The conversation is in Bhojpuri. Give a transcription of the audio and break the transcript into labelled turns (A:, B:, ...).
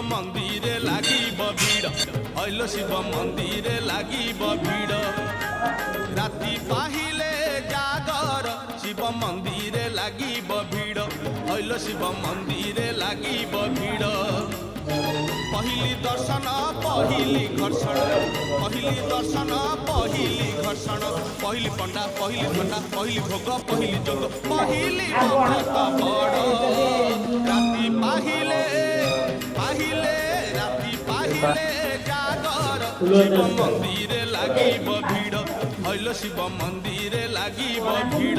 A: मंदिर लागिब भीड़ हईल शिव मंदिर लागिब भीड़ राति पाहिले जागर शिव मंदिर लागिब भीड़ हईल शिव मंदिर लागिब भीड़ पहिली दर्शन पहिली घर्षण पहिली दर्शन पहिली घर्षण पहिली पंडा पहिली घंटा पहिली भोग पहिली जोग पहिली भक्त बड़ राति पाहिले पाहिले राति पाहिले जागर शिव मंदिर लागिब भीड़ हईल शिव मंदिर लागिब भीड़।